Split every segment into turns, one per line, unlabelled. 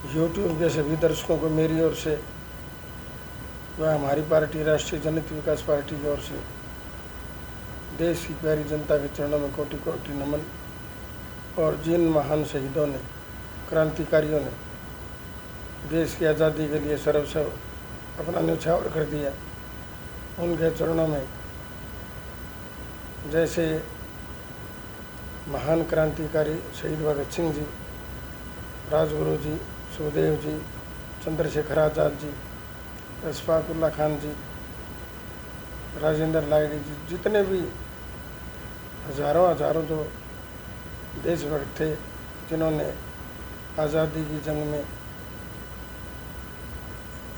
YouTube के सभी दर्शकों को मेरी ओर से व हमारी पार्टी राष्ट्रीय जनहित विकास पार्टी की ओर से देश की प्यारी जनता के चरणों में कोटि कोटि नमन। और जिन महान शहीदों ने, क्रांतिकारियों ने देश की आज़ादी के लिए सर्वस्व अपना न्यौछावर कर दिया, उनके चरणों में जैसे महान क्रांतिकारी शहीद भगत सिंह जी, राजगुरु जी, सुखदेव जी, चंद्रशेखर आज़ाद जी, अशफाक उल्लाह खान जी, राजेंद्र लाहिड़ी जी, जितने भी हजारों जो देशभक्त थे जिन्होंने आज़ादी की जंग में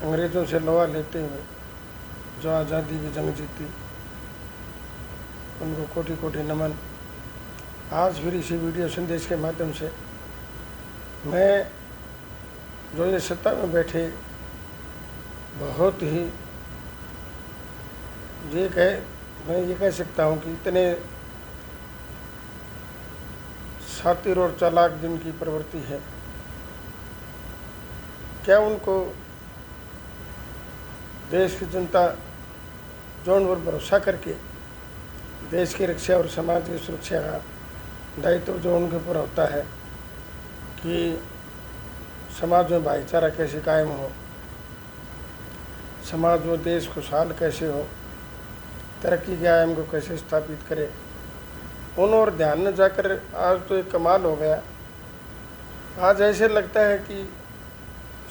अंग्रेज़ों से लोहा लेते हुए जो आज़ादी की जंग जीती, उनको कोटि कोटि नमन। आज फिर इसी वीडियो संदेश के माध्यम से मैं जो ये सत्ता में बैठे बहुत ही मैं ये कह सकता हूँ कि इतने शातिर और चालाक जिनकी प्रवृत्ति है, क्या उनको देश की जनता जो उन पर भरोसा करके देश की रक्षा और समाज की सुरक्षा का दायित्व जो उनके ऊपर होता है कि समाज में भाईचारा कैसे कायम हो, समाज में देश खुशहाल कैसे हो, तरक्की के आयाम को कैसे स्थापित करे, उन और ध्यान में जाकर आज तो एक कमाल हो गया। आज ऐसे लगता है कि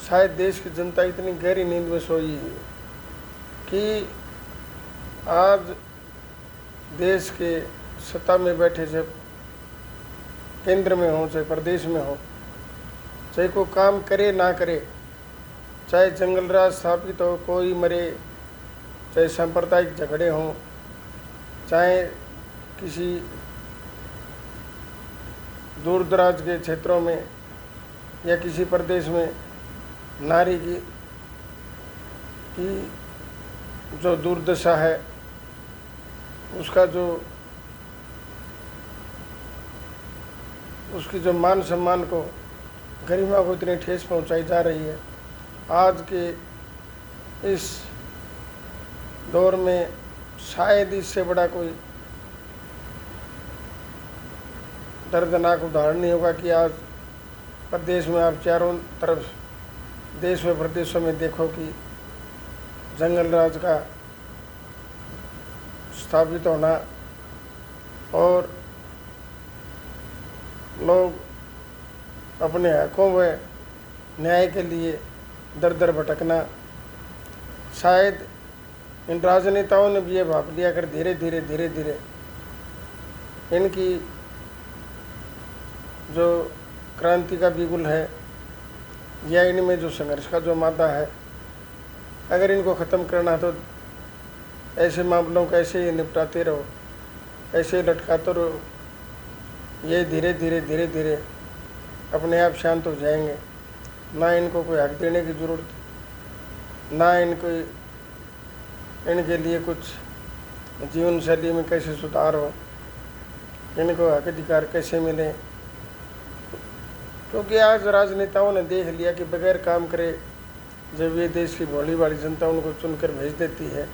शायद देश की जनता इतनी गहरी नींद में सोई है कि आज देश के सत्ता में बैठे, चाहे केंद्र में हो चाहे प्रदेश में हो, चाहे कोई काम करे ना करे, चाहे जंगल राज स्थापित हो, कोई मरे, चाहे सांप्रदायिक झगड़े हों, चाहे किसी दूर दराज के क्षेत्रों में या किसी प्रदेश में नारी की जो दुर्दशा है, उसका जो उसकी जो मान सम्मान को, गरिमा को इतनी ठेस पहुंचाई जा रही है। आज के इस दौर में शायद इससे बड़ा कोई दर्दनाक उदाहरण नहीं होगा कि आज प्रदेश में आप चारों तरफ देश में प्रदेशों में देखो कि जंगल राज का स्थापित होना और लोग अपने हकों व न्याय के लिए दर दर भटकना। शायद इन राजनेताओं ने भी ये भाप लिया कर धीरे धीरे इनकी जो क्रांति का बिगुल है या इनमें जो संघर्ष का जो मादा है, अगर इनको ख़त्म करना तो ऐसे मामलों को ऐसे ही निपटाते रहो, ऐसे ही लटकाते रहो, ये धीरे धीरे अपने आप शांत हो जाएंगे। ना इनको कोई हक देने की ज़रूरत, ना इनके लिए कुछ जीवन शैली में कैसे सुधार हो, इनको हक अधिकार कैसे मिले, क्योंकि आज राजनेताओं ने देख लिया कि बगैर काम करे जब ये देश की भोली भाली जनता उनको चुनकर भेज देती है,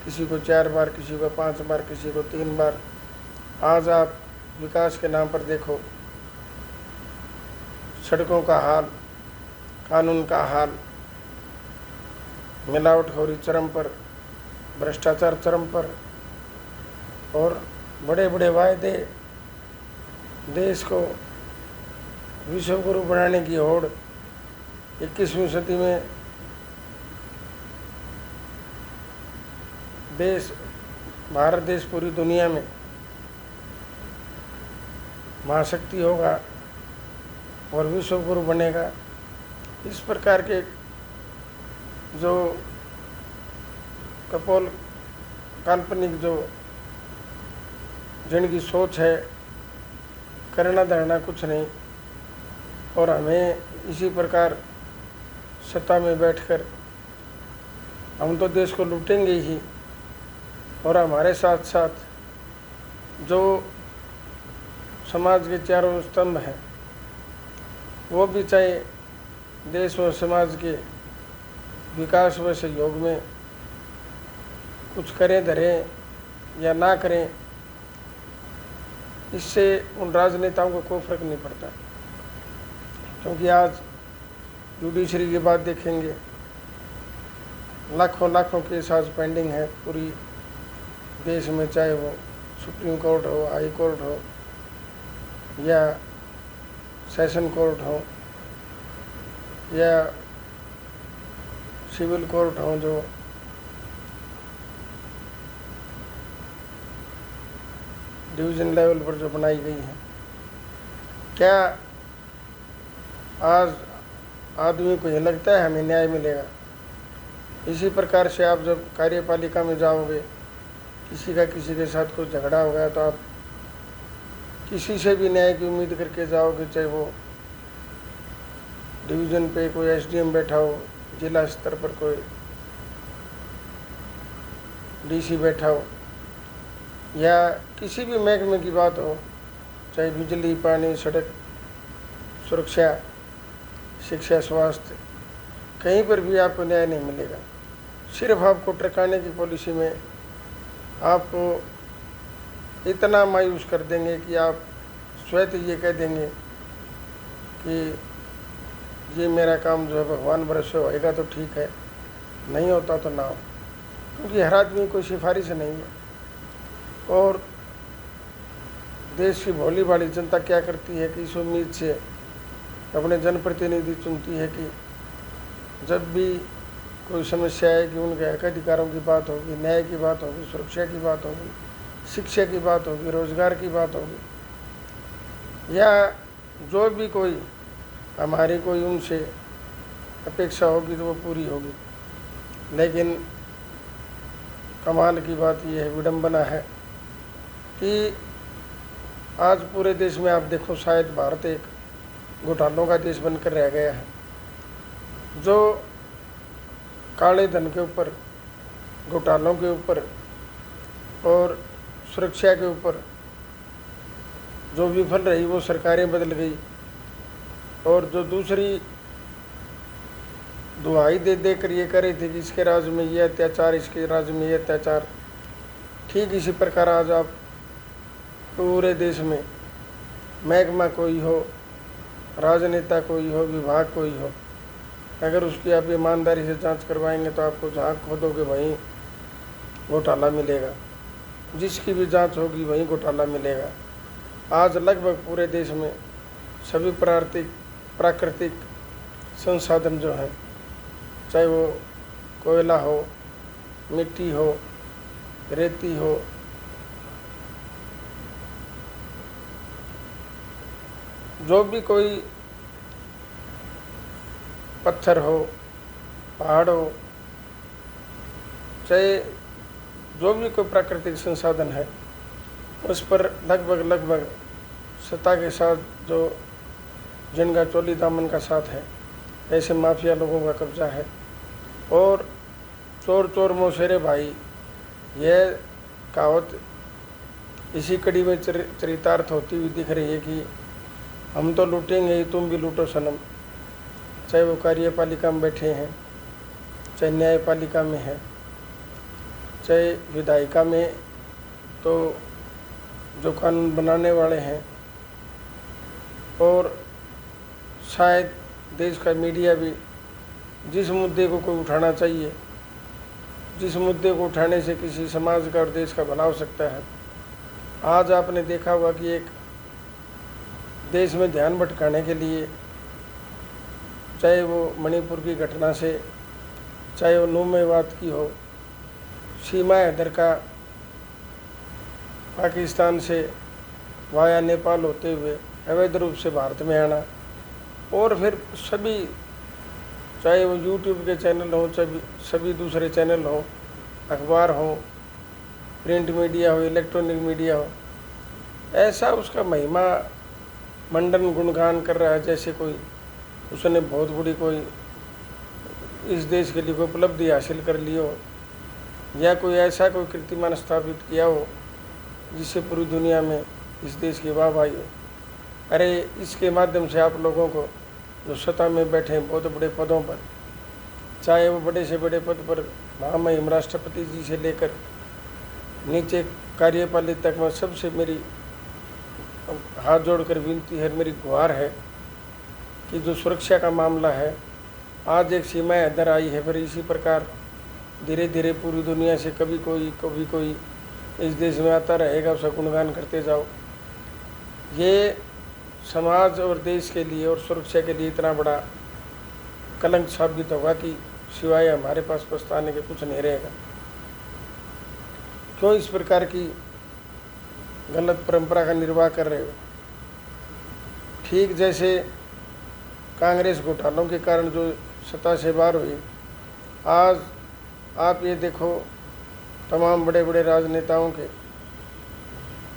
किसी को 4 बार, किसी को 5 बार, किसी को 3 बार। आज आप विकास के नाम पर देखो सड़कों का हाल, कानून का हाल, मिलावटखोरी चरम पर, भ्रष्टाचार चरम पर, और बड़े बड़े वायदे, देश को विश्व गुरु बनाने की होड़ 21वीं सदी में भारत देश पूरी दुनिया में महाशक्ति होगा और विश्व गुरु बनेगा। इस प्रकार के जो कपोल काल्पनिक जो जिनकी सोच है, करना धरना कुछ नहीं, और हमें इसी प्रकार सत्ता में बैठकर हम तो देश को लूटेंगे ही, और हमारे साथ साथ जो समाज के चारों स्तंभ हैं वो भी चाहे देश व समाज के विकास व सहयोग में कुछ करें धरें या ना करें, इससे उन राजनेताओं को कोई फर्क नहीं पड़ता। क्योंकि आज जुडिशरी की बात देखेंगे, लाखों लाखों केस आज पेंडिंग है पूरी देश में, चाहे वो सुप्रीम कोर्ट हो, हाई कोर्ट हो या सेशन कोर्ट हो या सिविल कोर्ट हो, जो डिवीज़न लेवल पर जो बनाई गई है। क्या आज आदमी को ये लगता है हमें न्याय मिलेगा? इसी प्रकार से आप जब कार्यपालिका में जाओगे, किसी के साथ कोई झगड़ा हो गया तो आप किसी से भी न्याय की उम्मीद करके जाओगे, चाहे वो डिवीज़न पे कोई एसडीएम बैठा हो, जिला स्तर पर कोई डीसी बैठा हो, या किसी भी महकमे की बात हो, चाहे बिजली, पानी, सड़क, सुरक्षा, शिक्षा, स्वास्थ्य, कहीं पर भी आपको न्याय नहीं मिलेगा। सिर्फ आपको टरकाने की पॉलिसी में आपको इतना मायूस कर देंगे कि आप स्वयं ये कह देंगे कि ये मेरा काम जो है भगवान भरोसे होएगा तो ठीक है, नहीं होता तो ना हो। क्योंकि हर आदमी कोई सिफारिश नहीं है। और देश की भोली भाली जनता क्या करती है कि इस उम्मीद से अपने जनप्रतिनिधि चुनती है कि जब भी कोई समस्या है कि उनके हक अधिकारों की बात होगी, न्याय की बात होगी, सुरक्षा की बात होगी, शिक्षा की बात होगी, रोजगार की बात होगी, या जो भी कोई हमारी कोई उनसे अपेक्षा होगी तो वो पूरी होगी। लेकिन कमाल की बात यह है, विडंबना है कि आज पूरे देश में आप देखो, शायद भारत एक घोटालों का देश बनकर रह गया है। जो काले धन के ऊपर, घोटालों के ऊपर और सुरक्षा के ऊपर जो विफल रही वो सरकारें बदल गई, और जो दूसरी दुहाई दे दे कर ये कर रही थी कि इसके राज्य में ये अत्याचार, इसके राज्य में ये अत्याचार, ठीक इसी प्रकार आज आप पूरे देश में महकमा कोई हो, राजनेता कोई हो, विभाग कोई हो, अगर उसकी आप ईमानदारी से जांच करवाएंगे तो आपको जहाँ खोदोगे वहीं घोटाला मिलेगा, जिसकी भी जांच होगी वहीं घोटाला मिलेगा। आज लगभग पूरे देश में सभी प्राकृतिक संसाधन जो हैं, चाहे वो कोयला हो, मिट्टी हो, रेती हो, जो भी कोई पत्थर हो, पहाड़ हो, चाहे जो भी कोई प्राकृतिक संसाधन है, उस पर लगभग सत्ता के साथ जो जिनका चोली दामन का साथ है, ऐसे माफिया लोगों का कब्जा है। और चोर चोर मौसेरे भाई, यह कहावत इसी कड़ी में चरितार्थ होती हुई दिख रही है कि हम तो लूटेंगे ही, तुम भी लूटो सनम। चाहे वो कार्यपालिका में बैठे हैं, चाहे न्यायपालिका में है, चाहे विधायिका में, तो जो कानून बनाने वाले हैं, और शायद देश का मीडिया भी जिस मुद्दे को कोई उठाना चाहिए, जिस मुद्दे को उठाने से किसी समाज का और देश का भला हो सकता है, आज आपने देखा होगा कि एक देश में ध्यान भटकाने के लिए, चाहे वो मणिपुर की घटना से, चाहे वो नूमेवात की हो, सीमा हैदर का पाकिस्तान से वाया नेपाल होते हुए अवैध रूप से भारत में आना, और फिर सभी, चाहे वो यूट्यूब के चैनल हों, चाहे सभी दूसरे चैनल हों, अखबार हों, प्रिंट मीडिया हो, इलेक्ट्रॉनिक मीडिया हो, ऐसा उसका महिमा मंडन गुणगान कर रहा है जैसे कोई उसने बहुत बड़ी कोई इस देश के लिए कोई उपलब्धि हासिल कर ली हो, या कोई ऐसा कोई कीर्तिमान स्थापित किया हो जिससे पूरी दुनिया में इस देश की वाहवाही हो। अरे इसके माध्यम से आप लोगों को जो सत्ता में बैठे हैं बहुत बड़े पदों पर, चाहे वो बड़े से बड़े पद पर महामहिम राष्ट्रपति जी से लेकर नीचे कार्यपालिका तक, में सबसे मेरी हाथ जोड़कर विनती है, मेरी गुहार है कि जो सुरक्षा का मामला है, आज एक सीमा अंदर आई है, फिर इसी प्रकार धीरे धीरे पूरी दुनिया से कभी कोई इस देश में आता रहेगा, उसका गुणगान करते जाओ। ये समाज और देश के लिए और सुरक्षा के लिए इतना बड़ा कलंक साबित होगा कि सिवाय हमारे पास पछताने के कुछ नहीं रहेगा। क्यों इस प्रकार की गलत परंपरा का निर्वाह कर रहे हो? ठीक जैसे कांग्रेस घोटालों के कारण जो सत्ता से बाहर हुई, आज आप ये देखो तमाम बड़े बड़े राजनेताओं के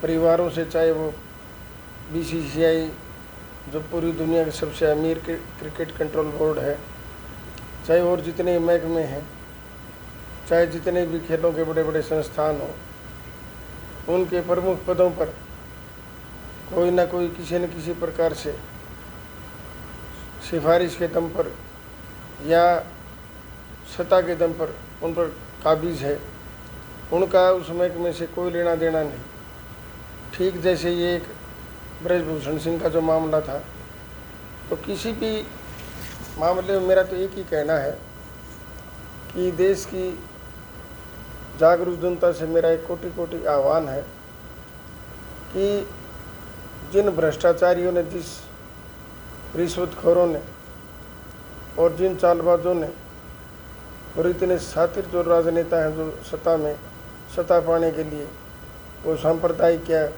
परिवारों से, चाहे वो बीसीसीआई जो पूरी दुनिया के सबसे अमीर क्रिकेट कंट्रोल बोर्ड है, चाहे और जितने महकमे हैं, चाहे जितने भी खेलों के बड़े बड़े संस्थान हों, उनके प्रमुख पदों पर कोई ना कोई किसी न किसी प्रकार से सिफारिश के दम पर या सत्ता के दम पर उन पर काबिज है। उनका उस महकमे से कोई लेना देना नहीं। ठीक जैसे ये एक ब्रजभूषण सिंह का जो मामला था, तो किसी भी मामले में मेरा तो एक ही कहना है कि देश की जागरूक जनता से मेरा एक कोटि कोटि आह्वान है कि जिन भ्रष्टाचारियों ने, जिस रिश्वतखोरों ने और जिन चालबाजों ने और इतने शातिर जो राजनेता हैं जो सत्ता पाने के लिए वो सांप्रदायिक क्या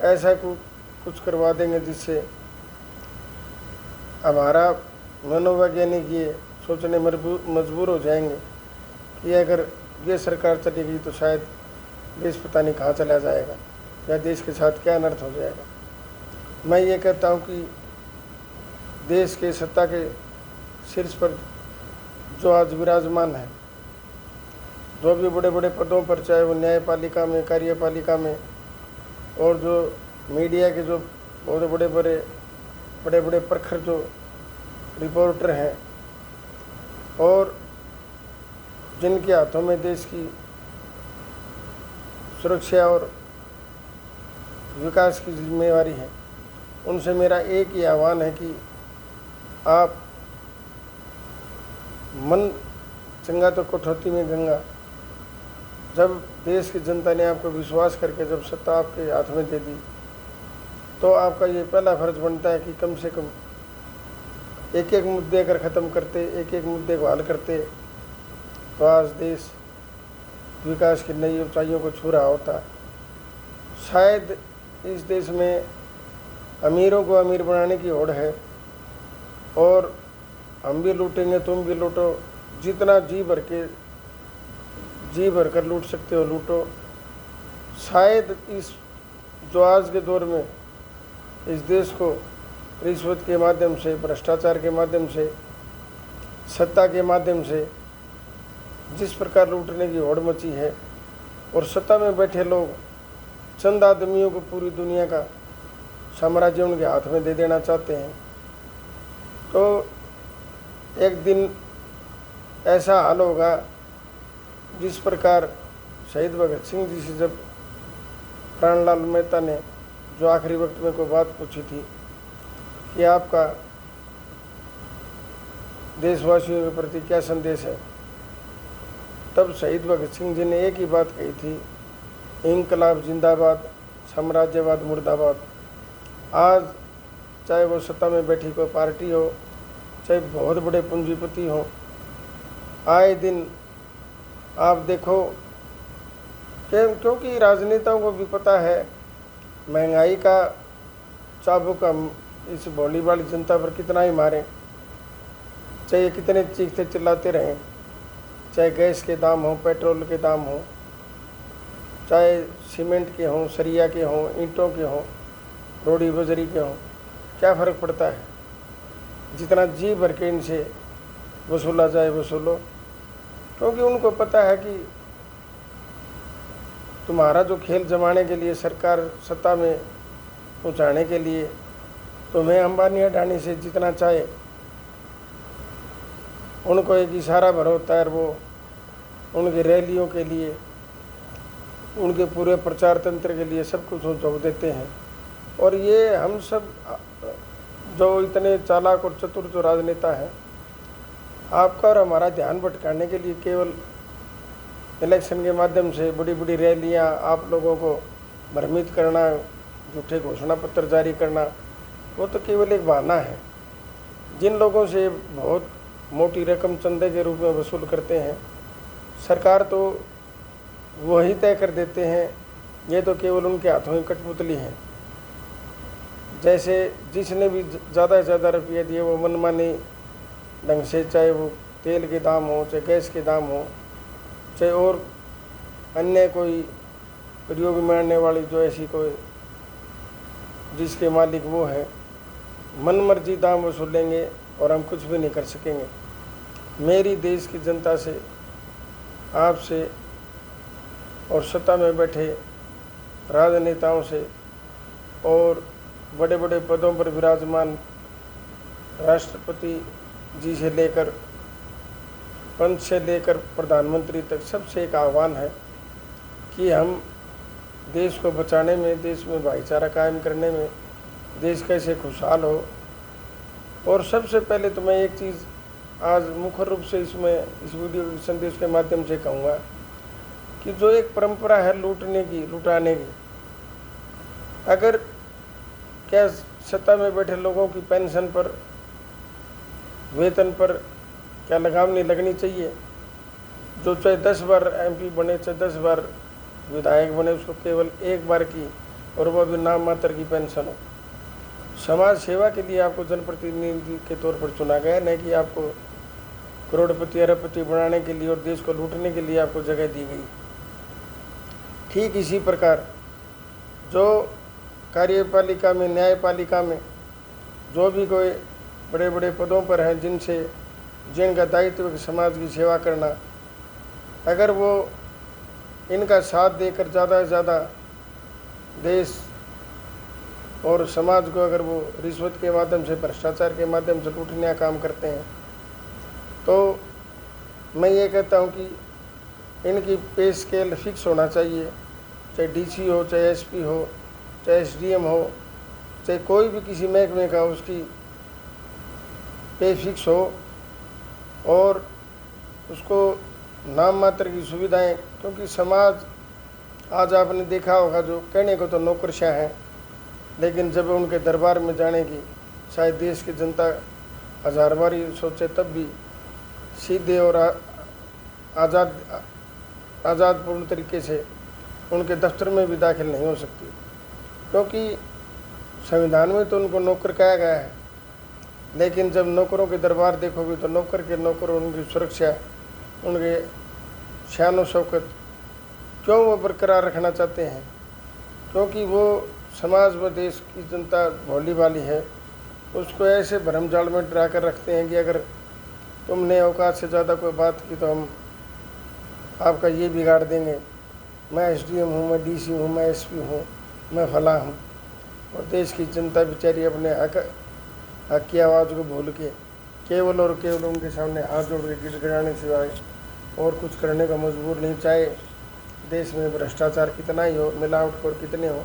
ऐसा कुछ करवा देंगे जिससे हमारा मनोवैज्ञानिक ये सोचने मजबूर हो जाएंगे कि अगर ये सरकार चलेगी तो शायद देश पता नहीं कहाँ चला जाएगा या देश के साथ क्या अनर्थ हो जाएगा। मैं ये कहता हूँ कि देश के सत्ता के शीर्ष पर जो आज विराजमान है, जो भी बड़े बड़े पदों पर, चाहे वो न्यायपालिका में, कार्यपालिका में, और जो मीडिया के जो बहुत बड़े बड़े प्रखर जो रिपोर्टर हैं और जिनके हाथों में देश की सुरक्षा और विकास की जिम्मेवारी है, उनसे मेरा एक ही आह्वान है कि आप मन चंगा तो कठौती में गंगा। जब देश की जनता ने आपको विश्वास करके जब सत्ता आपके हाथ में दे दी, तो आपका ये पहला फर्ज बनता है कि कम से कम एक एक मुद्दे अगर ख़त्म करते, एक एक मुद्दे को हल करते, तो आज देश विकास की नई ऊंचाइयों को छू रहा होता। शायद इस देश में अमीरों को अमीर बनाने की होड़ है और हम भी लूटेंगे, तुम भी लूटो, जितना जी भर कर लूट सकते हो लूटो। शायद इस जो आज के दौर में इस देश को रिश्वत के माध्यम से, भ्रष्टाचार के माध्यम से, सत्ता के माध्यम से जिस प्रकार लूटने की होड़ मची है और सत्ता में बैठे लोग चंद आदमियों को पूरी दुनिया का साम्राज्य उनके हाथ में दे देना चाहते हैं, तो एक दिन ऐसा हाल होगा जिस प्रकार शहीद भगत सिंह जी से जब प्राणलाल मेहता ने जो आखिरी वक्त में कोई बात पूछी थी कि आपका देशवासियों के प्रति क्या संदेश है, तब शहीद भगत सिंह जी ने एक ही बात कही थी, इंकलाब जिंदाबाद, साम्राज्यवाद मुर्दाबाद। आज चाहे वो सत्ता में बैठी कोई पार्टी हो, चाहे बहुत बड़े पूंजीपति हों, आए दिन आप देखो क्योंकि राजनेताओं को भी पता है महंगाई का चाबुक हम इस भोली भाली जनता पर कितना ही मारें, चाहे कितने चीखते चिल्लाते रहें, चाहे गैस के दाम हों, पेट्रोल के दाम हों, चाहे सीमेंट के हों, सरिया के हों, ईंटों के हों, रोड़ी बजरी के हों, क्या फ़र्क पड़ता है। जितना जी भर के इनसे वसूला जाए वसूलो, क्योंकि उनको पता है कि तुम्हारा जो खेल जमाने के लिए, सरकार सत्ता में पहुंचाने के लिए तुम्हें अंबानी अडानी से जितना चाहे उनको एक इशारा भर होता है, वो उनकी रैलियों के लिए, उनके पूरे प्रचार तंत्र के लिए सब कुछ वो झोंक देते हैं। और ये हम सब जो इतने चालाक और चतुर जो राजनेता हैं, आपका और हमारा ध्यान भटकाने के लिए केवल इलेक्शन के माध्यम से बड़ी बड़ी रैलियां, आप लोगों को भ्रमित करना, झूठे घोषणा पत्र जारी करना, वो तो केवल एक बहाना है। जिन लोगों से बहुत मोटी रकम चंदे के रूप में वसूल करते हैं, सरकार तो वही तय कर देते हैं, ये तो केवल उनके हाथों की कठपुतली है। जैसे जिसने भी ज़्यादा से ज़्यादा रुपये दिए वो मनमानी ढंग से, चाहे वो तेल के दाम हो, चाहे गैस के दाम हो, चाहे और अन्य कोई प्रयोग में आने वाली जो ऐसी कोई जिसके मालिक वो है, मन मर्जी दाम वसूलेंगे और हम कुछ भी नहीं कर सकेंगे। मेरी देश की जनता से, आपसे और सत्ता में बैठे राजनेताओं से और बड़े बड़े पदों पर विराजमान राष्ट्रपति जी से लेकर पंच से लेकर प्रधानमंत्री तक सबसे एक आह्वान है कि हम देश को बचाने में, देश में भाईचारा कायम करने में, देश कैसे खुशहाल हो। और सबसे पहले तो मैं एक चीज़ आज मुख्य रूप से इस वीडियो के संदेश के माध्यम से कहूँगा कि जो एक परंपरा है लूटने की, लुटाने की, अगर क्या सत्ता में बैठे लोगों की पेंशन पर, वेतन पर क्या लगाम नहीं लगनी चाहिए? जो चाहे 10 बार MP बने, चाहे 10 बार विधायक बने, उसको केवल एक बार की, और वह भी नाम मात्र की पेंशन हो। समाज सेवा के लिए आपको जनप्रतिनिधि के तौर पर चुना गया, नहीं कि आपको करोड़पति अरबपति बनाने के लिए और देश को लूटने के लिए आपको जगह दी गई। ठीक इसी प्रकार जो कार्यपालिका में, न्यायपालिका में जो भी कोई बड़े बड़े पदों पर हैं, जिनका दायित्व है समाज की सेवा करना, अगर वो इनका साथ देकर ज़्यादा से ज़्यादा देश और समाज को अगर वो रिश्वत के माध्यम से, भ्रष्टाचार के माध्यम से लूटने का काम करते हैं, तो मैं ये कहता हूँ कि इनकी पे स्केल फिक्स होना चाहिए। चाहे DC हो, चाहे SP हो, चाहे SDM हो, चाहे कोई भी किसी महकमे का, उसकी पे फिक्स हो और उसको नाम मात्र की सुविधाएं। क्योंकि समाज आज आपने देखा होगा, जो कहने को तो नौकरशाह हैं, लेकिन जब उनके दरबार में जाने की शायद देश की जनता हज़ार बार सोचे, तब भी सीधे और आज़ादपूर्ण तरीके से उनके दफ्तर में भी दाखिल नहीं हो सकती, क्योंकि संविधान में तो उनको नौकर कहा गया है। लेकिन जब नौकरों के दरबार देखोगे तो नौकर के नौकर, उनकी सुरक्षा, उनके शान व शौकत क्यों वो बरकरार रखना चाहते हैं? क्योंकि वो समाज व देश की जनता भोली भाली है, उसको ऐसे भरम जाल में डरा कर रखते हैं कि अगर तुमने औकात से ज़्यादा कोई बात की तो हम आपका ये बिगाड़ देंगे। मैं SDM हूँ, मैं DC हूँ, मैं SP हूँ, मैं फला हूँ। और देश की जनता बेचारी अपने हक की आवाज़ को भूल के केवल और केवल उनके सामने हाथ जोड़ के गिड़गिड़ाने सिवाय और कुछ करने का मजबूर नहीं। चाहे देश में भ्रष्टाचार कितना ही हो, मिलावटखोर कितने हो,